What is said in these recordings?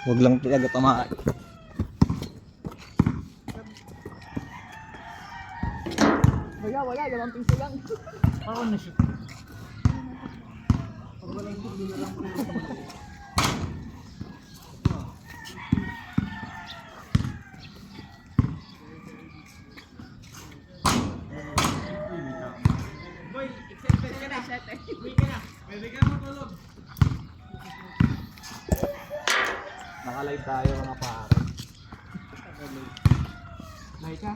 Huwag lang talaga tamaan. Wala, 2 piso lang. Ako na shoot. Pag walang shoot, doon na lang po. Boy, excited ka na. Uwi ka na. Pwede ka matulog. Nakalive tayo mga pare. Light ka?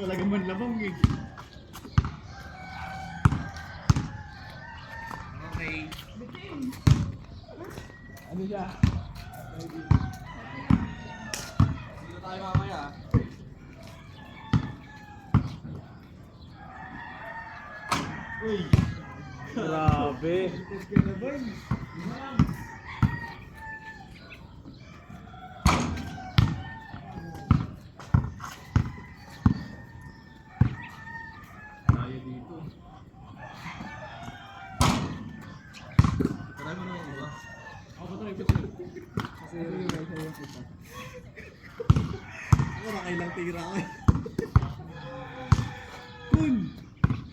Talaga man labang eh. Okay. Ano siya? Dito tayo mamaya. Uy! Grabe. Kaya ba yun? Tayo dito. Try mo naman ba? Ako try ko try. Kasi yung may sayang kita. Ako nakailang tira ko eh. Kun!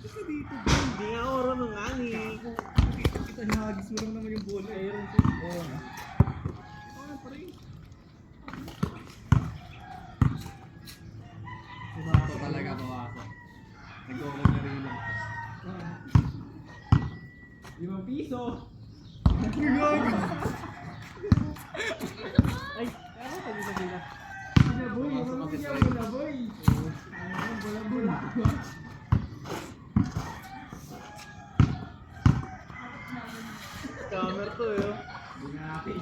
Kasi dito ba? Hindi nga ako rin ng ani. Kita hagis mo lang naman yung bola. Ayun siya. Oo. Ano pa rin? Ito talaga bawasan. Nag-oral na rin lang. 5 piso! Ay, kaya ako pag isa. Sila boy, ano siya wala boy? Wala boy. Camera to eh. Hindi na natin.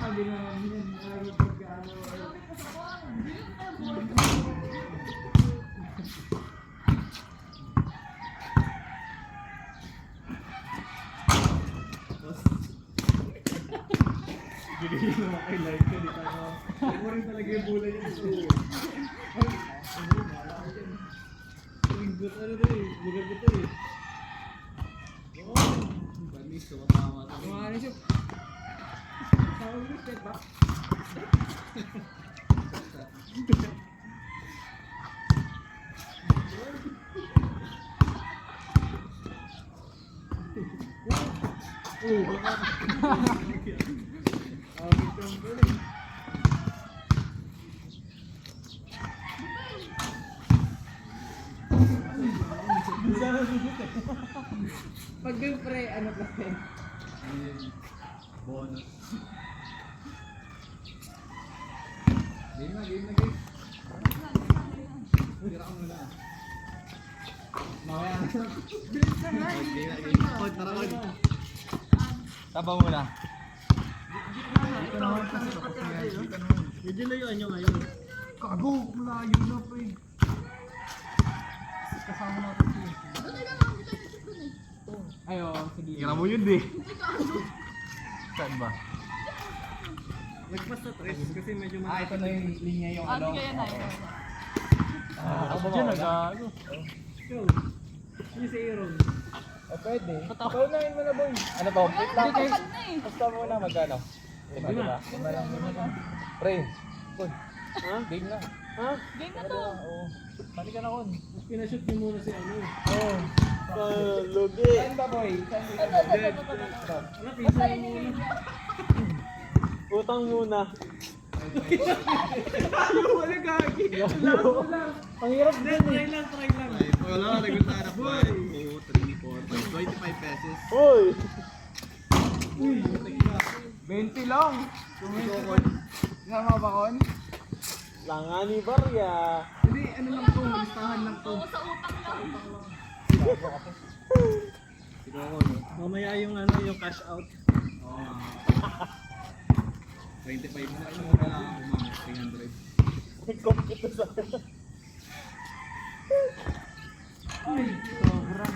Sabi naman yun, ayaw pagkaano. Bigay mo kay like ka, di tayo. Ako rin talaga yung bulay niya. Ano to eh, lugar ko to eh. Oo, Banis, tumatama to. ano siya? Tawag mo step back. Oh, baka. Bitong ko rin. Pag yung pre, ano pa rin? Bonus. Game na, game. Tira ko muna. Mamaya na. Pod, tara pod. Tabaw mo na. Dito naman kasi tapos na yan. Medyo layuan nyo ngayon. Kago, malayo na pre. Kasama natin siya. Ayo, sige. Tira mo yun eh. Saan ba? Nagpas na tres kasi medyo Ito na yung linya yung ano. Ate kaya na yun. Ako dyan nag-ano. Ikaw. Yung si Aaron. Pwede. Paunahin mo na boy. Ano to? Wait lang. Kapal na eh. Basta muna magkano? Lima lang. Pre. Boy. Ha? Game na. Ha? Game na to. Oo. Balik ka na kon. Pinashoot niyo muna si ano. Oo. Lugi. Saan ba boy? Saan ba? Ano, Basta pisa yun mo yung muna. game. Utang muna. Ayaw, wala gagi. Ang hirap Hindi, din try eh. lang, try lang. Wala, nagulta na po. 2, 3, 4, 25 pesos. Uy! 20 lang. Sama ba kon? Langani barya. Hindi, ano lang to, listahan lang to. Oo, sa utang lang. Mamaya yung ano, yung cash out. 25 na, ano mo na lang ako mga 300. Kompito sa Ay, sobra.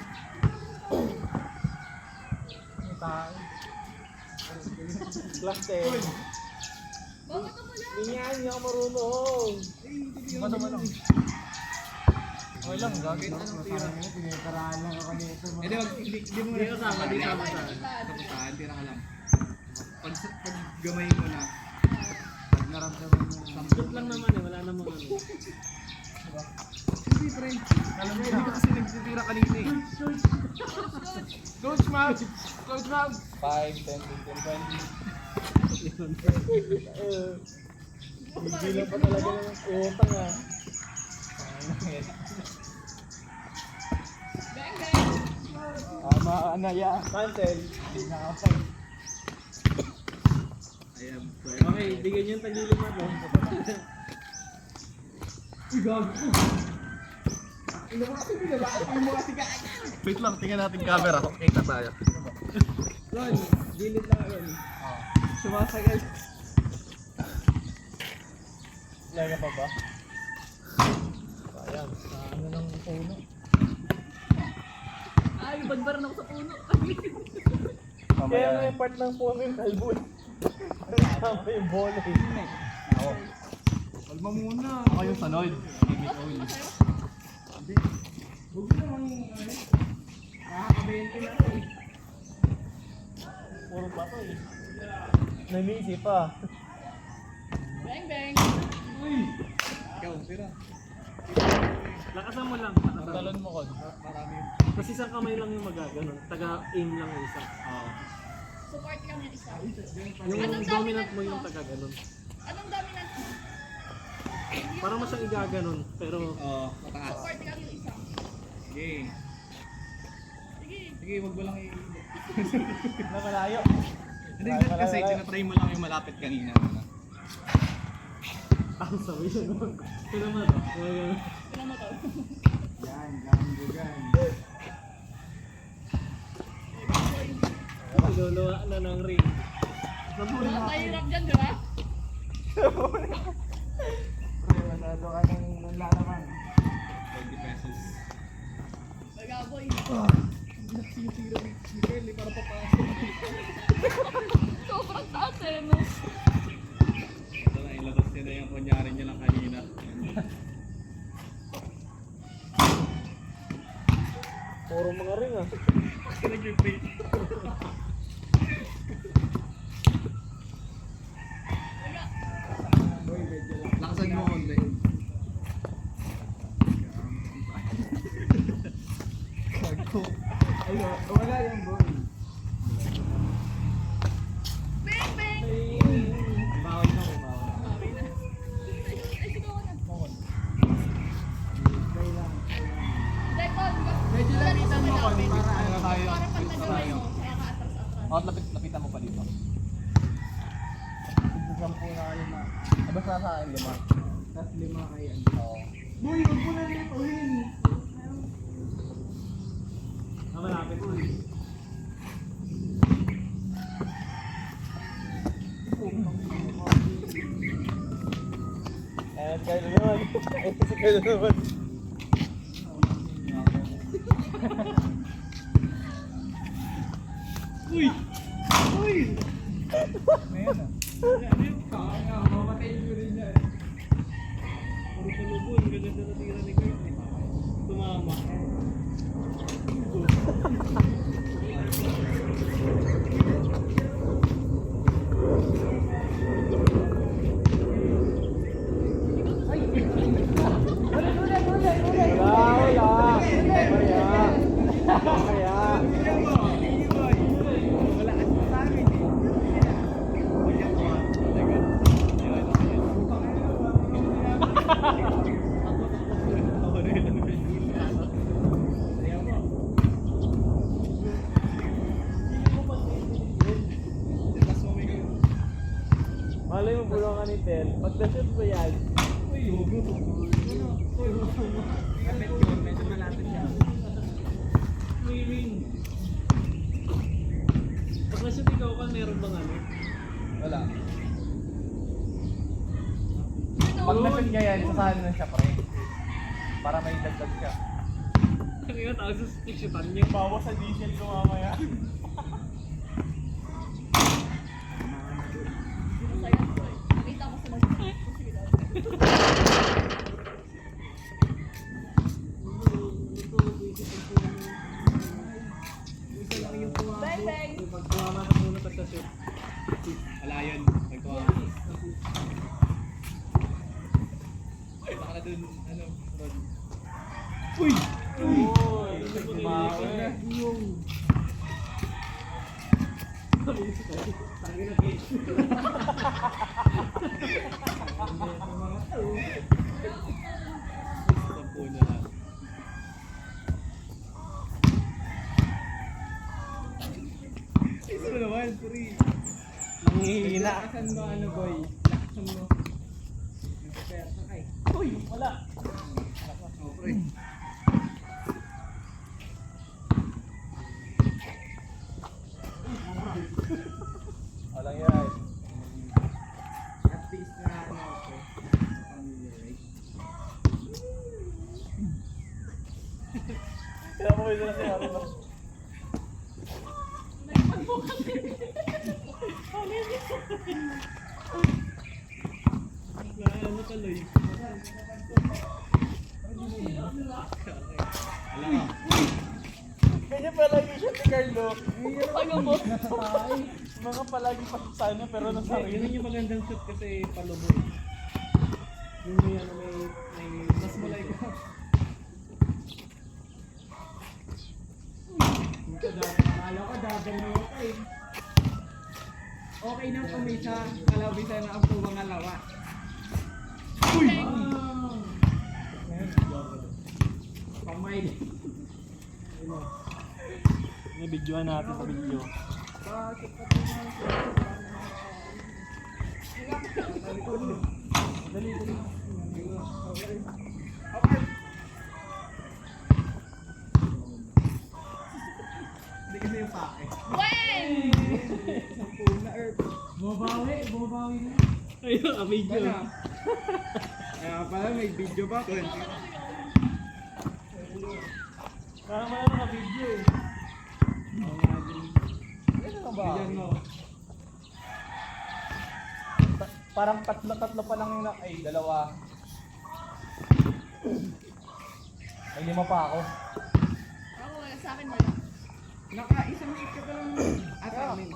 May tao. Class 10. Bakit mo yan? Hindi nga, hindi ako marunong. Basta mo lang. Okay lang, gagawin na ng tira. Pinaparaan lang ako nito. Hindi, hindi mo Hindi kasama, hindi kasama sa Kapuntahan, tira ka lang. Pag gamay mo na, pag naramdaman mo na. Shoot lang naman eh, wala namang ano. Hindi, friend. Alam mo, hindi ka kasi nagtitira kanina eh. Coach Mab! Coach Mab! 5, 10, 15, 20. Hindi lang pa talaga ng utang ah. Bang, bang. Tama na yan. Cancel. Nakapay. Ayan, Okay, bigyan niyo yung tagiliman no? wait lang, tingnan natin camera. Kita tayo. Ron, gilid lang Ron. Sumasagal. Laga pa ba? Sayang, sa ano ng puno. Ay, badbaran ako sa puno. Kaya nga yung part ng puno yung talbon. Tama yung bola eh. Ako. Kalma muna. Ako yung sanod. Limit oil. Huwag mo naman nakakabente na eh. Puro pa to eh. Nanisip pa. Bang, bang. Ikaw, tira. Lakasan mo lang. Ang Lakasan. talon mo kon. Marami yun. Kasi isang kamay lang yung magaganon. Taga-aim lang yung isa. Oo. Support kami ng isa. Yung Anong dominant dominant mo yung mo? taga-ganon. Anong dominant mo? Parang mo siyang igaganon. Pero Oo, mataas. Support kami yung isa. Sige. Sige. Sige, wag mo lang Nakalayo. Hindi, kasi tinatry mo lang yung malapit kanina. ang sabi siya naman. Ito naman. Tignan mo to. Yan, gandugan. Luluwa na ng ring. Mahirap dyan, di ba? Pre, masyado ka ng lalaman. 20 pesos. Magaboy. Sobrang taas eh, no? Ito na, ilabas niya na yung kunyari niya lang kanina. Puro mga ring ah. Nag-repeat. Lakasan mo konti. Ayun, wala yung boy. Bang, bang. Bawal na ko, bawal. Bawi na. Ay, sigaw na. Depon. Medyo lapitan mo kon Malapit. para ano tayo. Parang pag Para nagawin tayo. mo, kaya ka atras-atras. Oh, lapitan mo pa dito. Sampu na kayo na. Basta sa akin, 5. Tapos 5 kayo. Oo. Boy, huwag mo na lituhin. Ah, malapit mo. Eh, kayo na naman. Eh, kasi kayo na naman. Uy! Uy! Ngayon ah. Puro palubon, gaganda na tira ni Kurt. Tumama. Peter. Pag na-shoot mo yan. Uy, hugo. Ano? Uy, hugo mo. Kapit yun, medyo malapit siya. May ring. Pag na-shoot ikaw ka, meron bang ano? Wala. Pag na-shoot niya yan, sasahan na siya pre. Para may dagdag siya. Ano yun? Tapos shootan niya. Bawa sa diesel ko mamaya. Masaya ko eh. Nakita ko sa mag- Sige daw. Isa lang yung kuha Bang, ko. bang. Pag tumama na muna pa sa shoot. Wala yun. Nagkawa. Uy, baka na dun, ano, Rod. Uy! Uy! Bumawi. Yung... Tangin na gate. Sampu na lang. Isa na naman, pre. Nanghihina. Lakasan mo, ano, boy. Lakasan mo. Nagpapaya ka kay. Uy! Wala! Oh, pre. Walang yan. At least na ano ako. Familiarize. Kaya mo isa na siya. Ano ba? Ano tuloy? Alam mo. Kanya palagi siya ni Carlo. Ano mo? Mga palagi pa sana pero nasa Yun rin. yung magandang shoot kasi palubo eh. Yung may ano may... Mas mulay ko. Akala ko dadalawa ka eh. Okay na kung may isa, kalabisan na ang pumangalawa. Uy! Pamay. Nabidyoan natin sa video. Bakit pa ito Dali, dali. Okay. Hindi kasi yung pake. Weng! Sampung na earth. Bumabawi na. Ayun, ang video. Bana. Kaya pala may video ba? 20. Kaya wala naka video eh. Ano ba? Bigyan mo. Parang tatlo pa lang yung ay dalawa. May 5 pa ako. Ako wala sa akin wala. Naka-isang shoot ka pa lang at amin.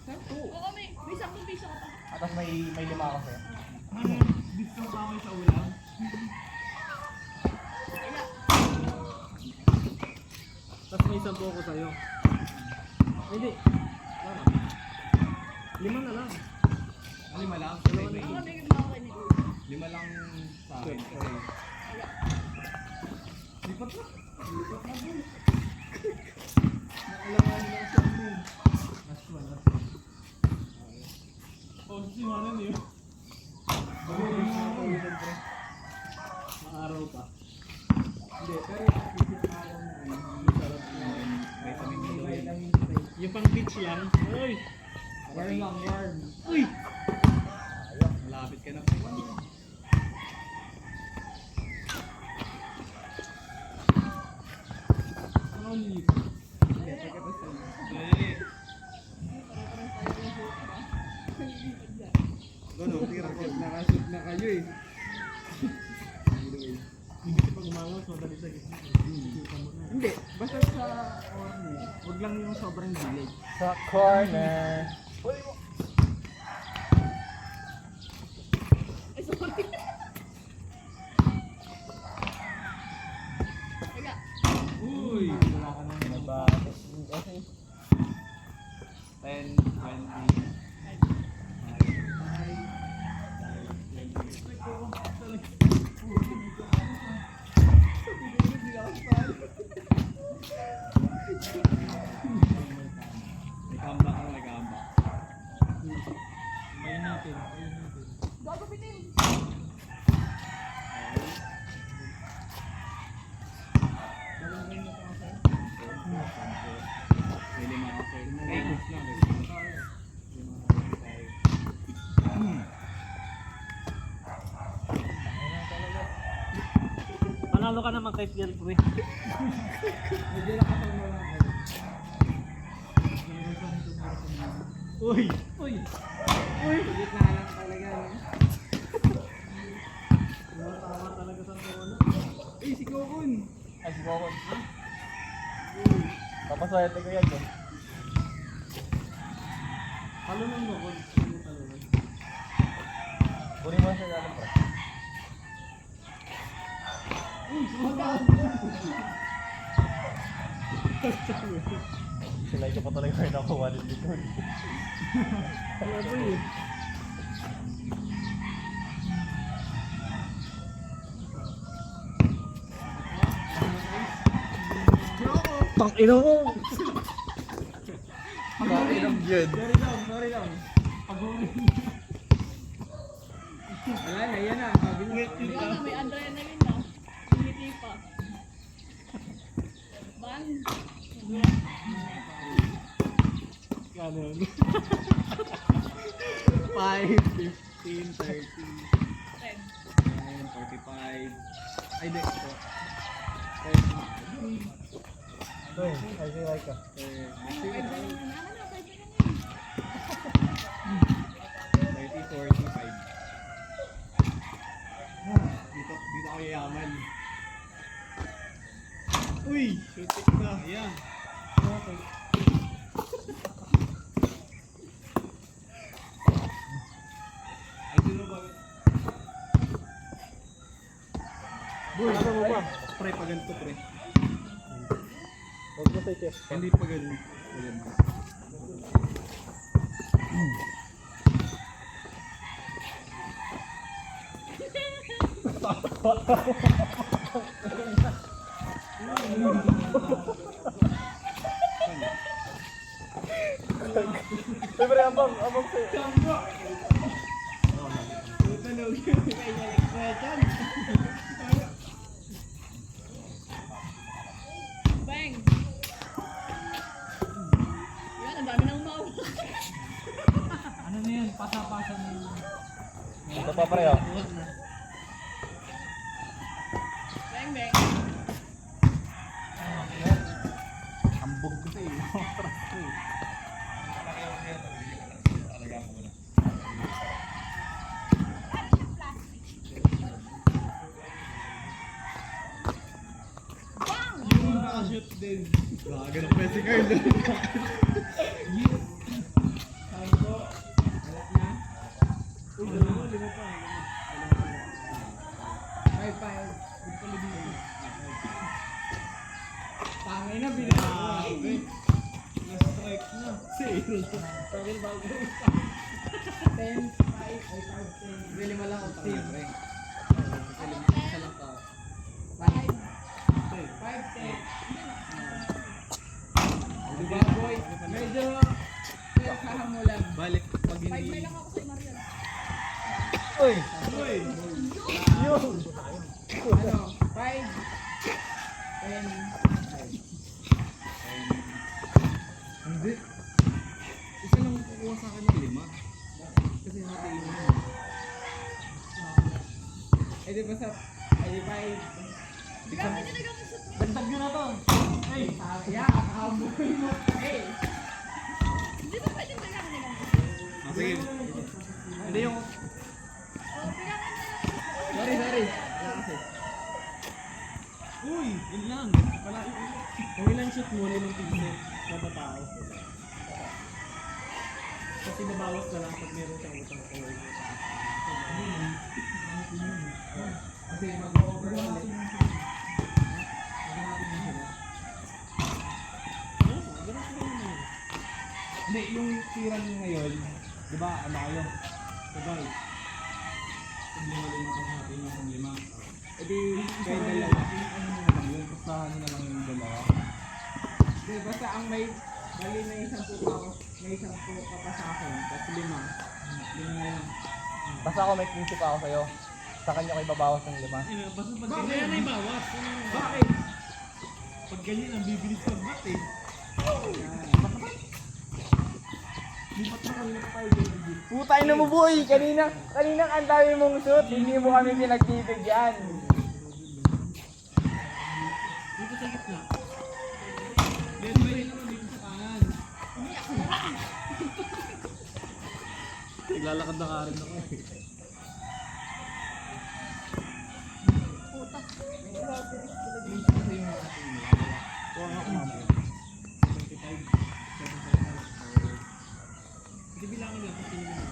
Sampu. Oo, may 10 piso ka pa. At tapos may 5 ako sa'yo. Gusto pa kami sa ulam. Kaya, Tapos may 10 ako sa'yo. Hindi. 5 na lang. 5 lang. ako na yung mga kanil. 5 lang sa akin. Kasi Wala. lipat na. Lipat na bro. Nakalangan lang sa amin. Last one. Oh, simanan yun. Maaraw pa. Hindi, pero yung araw na yun, hindi sarap na yun. Vitamin D daw yun. Yung pang beach lang. Uy! Warm lang, warm. Uy! Malapit ka na pa. Ano ulit? Hindi, pagkatapos yun. Eh. Gano'n, tira ko. Nakashoot na kayo eh. Hindi kasi pag umangaw, madali sa gitna. Hindi, basta sa corner. Huwag lang yung sobrang delay. Sa corner. Uy, Ay, sorry. Kaya, Uy! Wala ka nang mabatos. Okay. 10, 20. May comeback ako, may comeback. Ayun natin. Ayun natin. Gago bitin. May 5 ako sir. Ay, goods lang. Panalo ka naman kay Pierre Pre. Medyo nakatang mo lang ako. Uy! Uy! Uy! Ulit na lang talaga. Tama talaga sa corona. Eh, si Kokon. Ay, si Kokon. Papaswerte ko yan, eh. Talunan mo ko. Talunan. Kunin mo siya galing, bro. Sila ito pa talaga yung nakuha din dito. Ano ba yun? Tang ina mo! Bakit ang yun? Sorry lang. Pag-uli. Wala na, yan na. Wala na, may adrenaline na. Hindi pa. Bang. Ano yun? 5, 15, 30, 10. 45. Ay, di. Ito. Ay, si Laika. Pwede na naman na, pwede na yan. 30, 45. Dito ako yayaman. Uy! Shoot na. Ayan. Okay. Ay, sino ba? Boy, Ano mo ba? pre, pa ganito, pre. Huwag mo sa chest. Hindi pa ganun. Pa ganito. Siyempre, abang sa'yo. Tutunog yun. May nalik pa dyan. Bang. Yan, ang dami nang umawa. Ano na yan? Pasa-pasa na yun. Ito pa pareho. Bang, bang. Ambog ko sa iyo. Yung nakashoot din. Gaganap pa si Carlo. Sabi ko, alat na. Uy, lima pa. Ay, pa. Huwag pala dito. Tangay na, binabi. Na-strike na. Zero. Tawil bago. 10, 5, ay 5, 10. Hindi, lima lang ako team. Isa lang tao. 5, 10. Diba, boy? Medyo kahamulan. Balik pag 5 hindi. may lang ako sa Marian. Uy! Boy! Yun! Ano? 5, 10. Hindi. Isa lang kukuha sa akin ng 5. Kasi natin mo. Eh di ba sa... Eh di 5. Grabe nyo nag-shoot mo. Dagdag nyo na to. Hey! Yeah, kahamulan mo. Hey! Hindi ba pwede kailangan nilang Sige. Hindi yung... Oh, kailangan nila. Sorry. Wala kasi. Uy! Yun lang. Wala. Kung ilang shoot mo, limang piso. Kada tao. Kasi nabawas na lang pag meron siyang utang sa work. Kasi mag-over ulit. Hindi, yung tira niyo ngayon, di ba, ano kayo? Sabay. Kung lima-lima kung natin yung 5. E di, kayo dalawa. Ano na lang yun? Bastahan nyo na lang yung dalawa. Di, basta ang may, bali may 10 pa ako, may 10 ka pa sa akin, tapos 5. 5 na lang. Basta ako may 15 pa ako sa'yo. Sa kanya ko ibabawas ng 5. Basta pag ganyan ay bawas. Bakit? Pag ganyan ang bibilis mag-bat eh. Putay na mo boy! Kanina ang dami mong shoot, hindi mo kami pinagbibigyan. Dito sa gitna. Then may naman dito sa kanan. Naglalakad na ka rin ako eh. Kuha nga kumama. 25. Hindi bilangin lang kasi yun.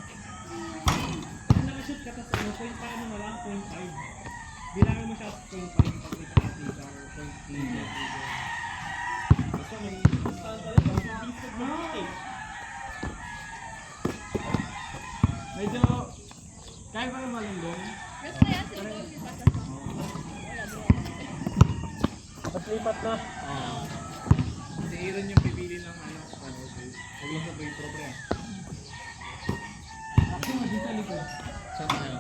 Kung nakashoot ka tapos ano, point pa ano na lang, 0.5. Bilangin mo siya as 0.5 pag may kakasita or 0.3. Basta may stand talaga, may piece of eh. Medyo, kaya ba yung malunggong? Gusto ko yan, sila ko yung sasas mo. Wala, wala. Maslipat na. Si Aaron yung pipili ng ano, huwag lang sabay pro pre. Ako nga dito likod. Saan tayo?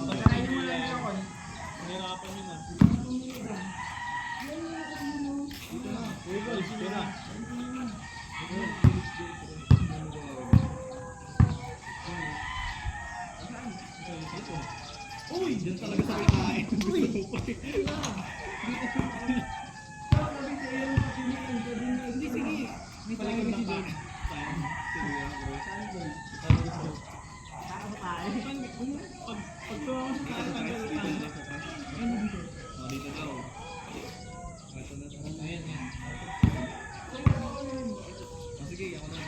Pagkakainin mo lang ako eh. Nahirapan yun ah. Dito na. Dito na. Uy! Diyan talaga sa kain. Uy! Hindi, sige. May paligid lang ba? Pag tumawa sa tayo, tanggal na tayo. Ano dito? Dito daw. Ito na tayo. Ayan, ayan. Sige, ako na.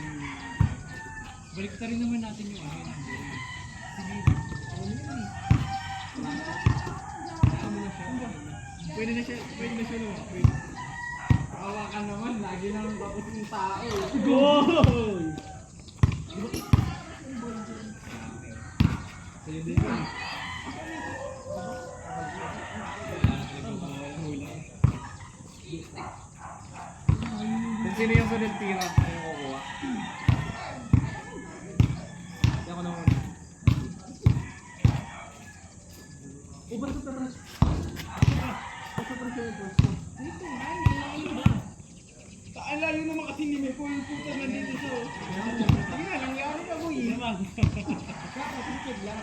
Balik rin naman natin yung ano. Sige. Ako na yun. Pwede na siya lumapit. Hawakan naman, lagi naman tapos yung tao. Goal! Sige din yun. Kung sino yung sunod tira, ano yung kukuha? Hindi ako naman. Ba't sa taras? Ba't sa taras yung pwesto? Dito, ang layo naman kasi ni May yung puta na dito so. Hindi na, nangyari ka mo eh. Likod lang.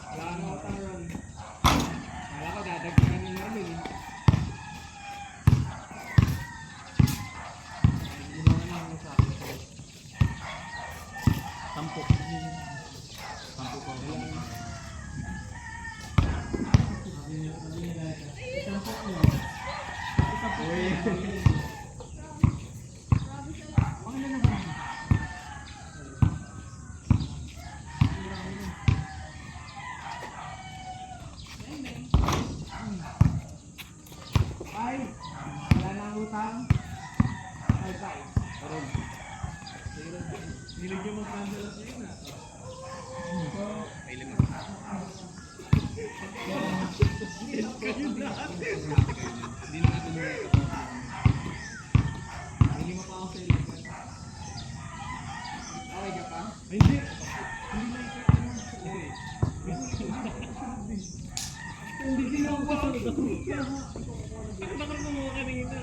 Wala na ako taron. Wala ko dadagdagan nyo na rin. Ginawa na ako sa akin. 10. 10 pa. Ay, wala na ang utang. Ay, bye. Parang. Niligyan mo pandalas na yun ah. Ay, lima. Kayo lahat. Hindi na natin mga kapatid. May lima pa ako sa ilan. Okay ka pa? Hindi. Hindi na ikaw. Hindi sinaw pa sa ito. Ano ba kung mo kanina?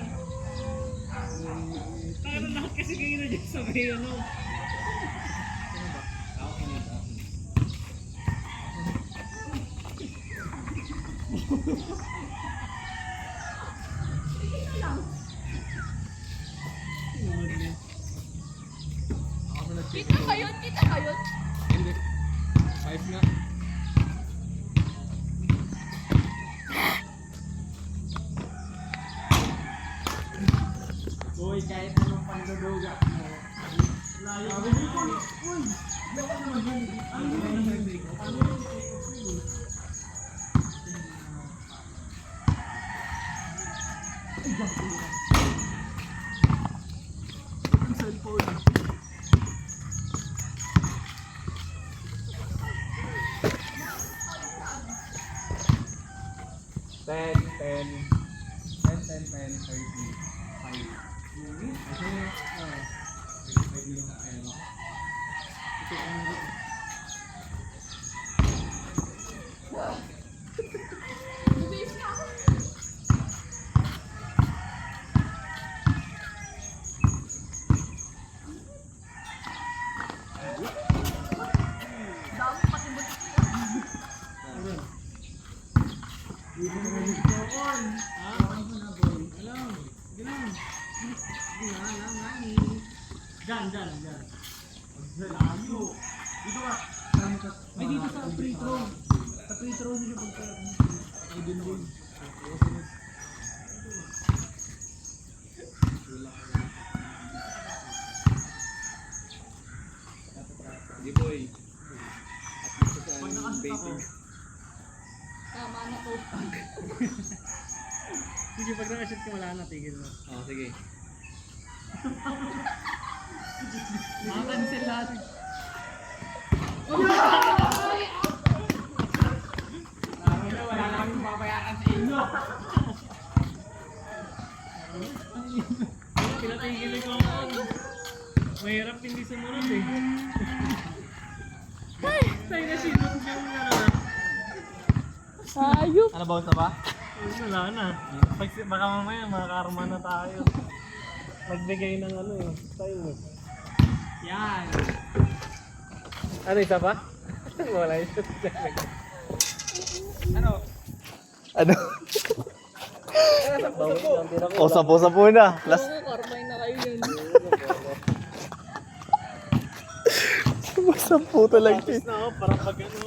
Tara lahat kasi kayo na dyan sa may ano. Ano ba? Ako kanina. Kita ka yun? Kita ka yun? Hindi. 5 nga. Uy, kahit anong panduduga mo. Layo. Uy! Hindi ako naman yun. Ano yun? Ano yun? Ang cellphone. Ten, 30, 5. nila pero. Ito ang Bubis na ako. Dami pati butik niya. Ayun. Diyan. Dito ka. Ay, dito sa free throw. Sa free throw nila pagka. Ay, din. Hindi boy. At least sa baiting. Tama na to. Sige, pag nakashoot ka, wala na, tigil mo. Oh, sige. Makacancel lahat. Wala na kami papayaran sa inyo. Pinatigil ko ako. Mahirap hindi sumunod eh. Tayo na sinunod yung Ayup. Ano ba ba? wala na. Baka mamaya makakarma na tayo. Magbigay ng ano eh. Tayo eh. Yan. Ano, isa pa? Wala isa. Ano? O, sapo-sapo na. Last. Oo, karmay na kayo yan. Sapo talaga. Tapos na ako, parang pag ano.